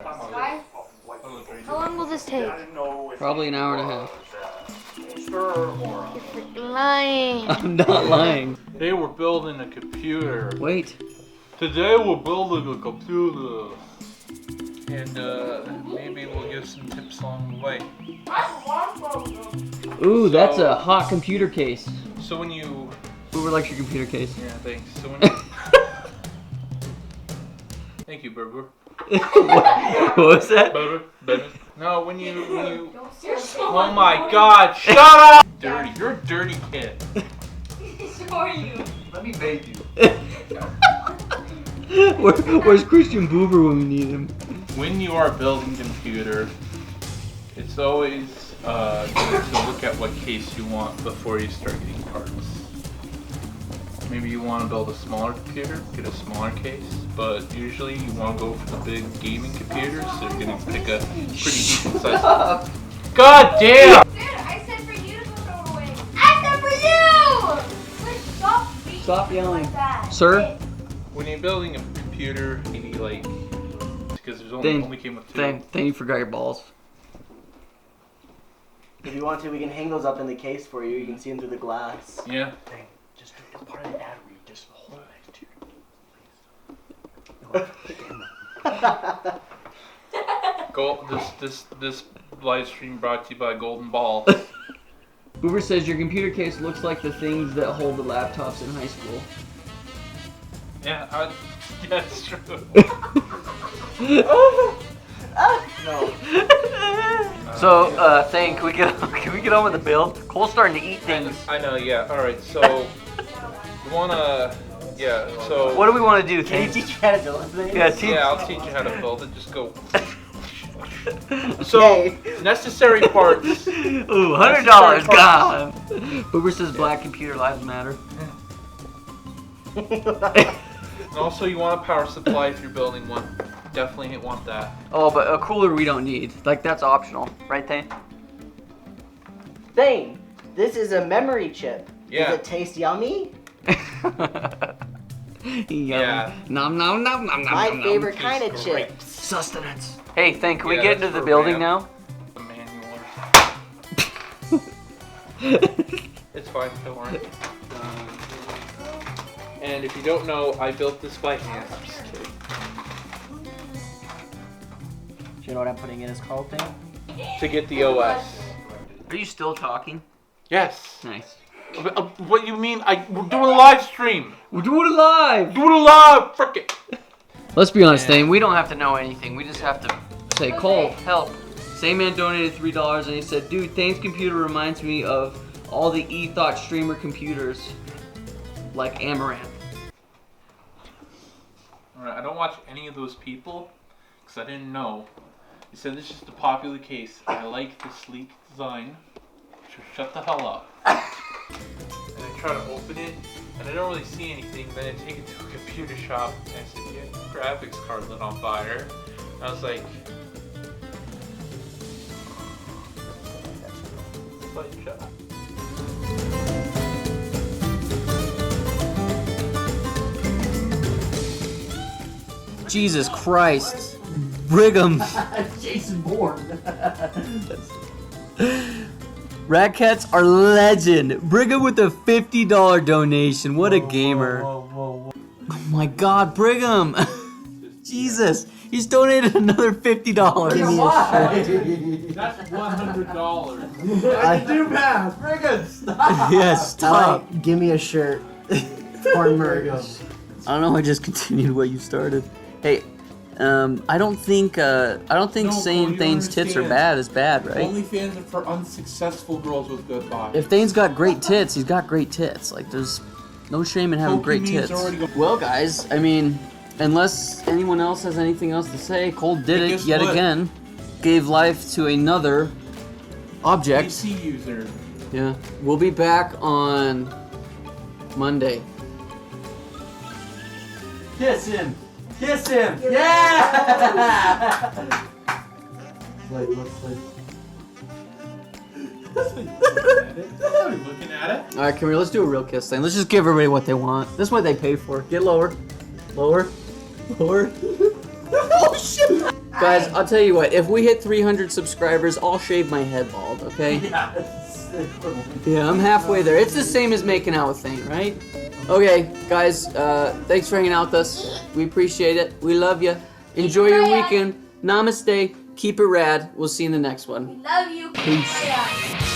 How long will this take? Probably an hour and a half. You're freaking lying. I'm not lying. Today we're building a computer. Wait. Today we're building a computer. And maybe we'll give some tips along the way. Ooh, that's a hot computer case. So when you... Uber likes your computer case. Yeah, thanks. So when you... Thank you, Burger. What was that? Burger. No, when you... Oh my God! Shut up! Dirty. You're a dirty kid. So are you. Let me bathe you. Where's Christian Boober when we need him? When you are building a computer, it's always good to look at what case you want before you start getting parts. Maybe you want to build a smaller computer, get a smaller case, but usually you want to go for the big gaming computers, so you're going to pick a pretty decent size. God damn! Dude, I said for you to go throw it away. I said for you! Stop yelling. Like that. Sir? When you're building a computer, you like, because there's only came with two. Then you forgot your balls. If you want to, we can hang those up in the case for you. You can see them through the glass. Yeah. Dang, just do it. It's part of the ad read. Just hold it next to you. This live stream brought to you by Golden Ball. Boober says your computer case looks like the things that hold the laptops in high school. Yeah, that's true. No. So, Thane, can we get on with the build? Cole's starting to eat things. I know, yeah. Alright, so you wanna so What do we want to do, Can you Thane? teach you how to build things? yeah, I'll teach you how to build it. Just go. So necessary parts. Ooh, $100 gone. Boober says black computer lives matter. And also you want a power supply if you're building one. Definitely want that. Oh, but a cooler we don't need. Like, that's optional. Right, Thane? Thane, this is a memory chip. Yeah. Does it taste yummy? Yeah. Nom nom nom nom nom. My nom, favorite Tastes kind of great. chips. Sustenance. Hey, Thane, can we Yeah, get that's into the for building RAM. now? The manual. It's fine, don't worry. And if you don't know, I built this by hand. I'm just kidding. Do you know what I'm putting in his Carl thing? To get the OS. Are you still talking? Yes. Nice. What you mean? We're doing a live stream. We're doing it live. Do it live. Frick it. Let's be honest, Thane. We don't have to know anything. We just have to say, Cole, help. Same man donated $3 and he said, dude, Thane's computer reminds me of all the thot streamer computers, like Amaranth. Alright, I don't watch any of those people because I didn't know. He said this is just a popular case. I like the sleek design. So shut the hell up. And I try to open it and I don't really see anything. Then I take it to a computer shop and I said, yeah, graphics card lit on fire. And I was like, shut up. Jesus Christ. Brigham. Jason Bourne. RadKatz are legend. Brigham with a $50 donation. What a gamer. Whoa. Oh my God, Brigham. Jesus. He's donated another $50. Give me a shirt. That's $100. I do math. Friggin' stop. Yes, stop. Alright, give me a shirt. For merch. I don't know. I just continued what you started. Hey, I don't think saying you Thane's don't tits are understand. is bad, right? OnlyFans are for unsuccessful girls with good bodies. If Thane's got great tits, he's got great tits. Like, there's no shame in having great tits. Well, guys, I mean, unless anyone else has anything else to say, Cole did it yet again. Gave life to another object. PC user. Yeah. We'll be back on Monday. Kiss him. Kiss him. Yeah. Wait. Looking at it. All right, come here. Let's do a real kiss thing. Let's just give everybody what they want. This is what they pay for. Get lower. Lower. Oh shit! Guys, I'll tell you what. If we hit 300 subscribers, I'll shave my head bald. Okay? Yeah, I'm halfway there. It's the same as making out with Thane, right? Okay, guys. Thanks for hanging out with us. We appreciate it. We love you. Enjoy your weekend. Namaste. Keep it rad. We'll see you in the next one. Love you. Peace.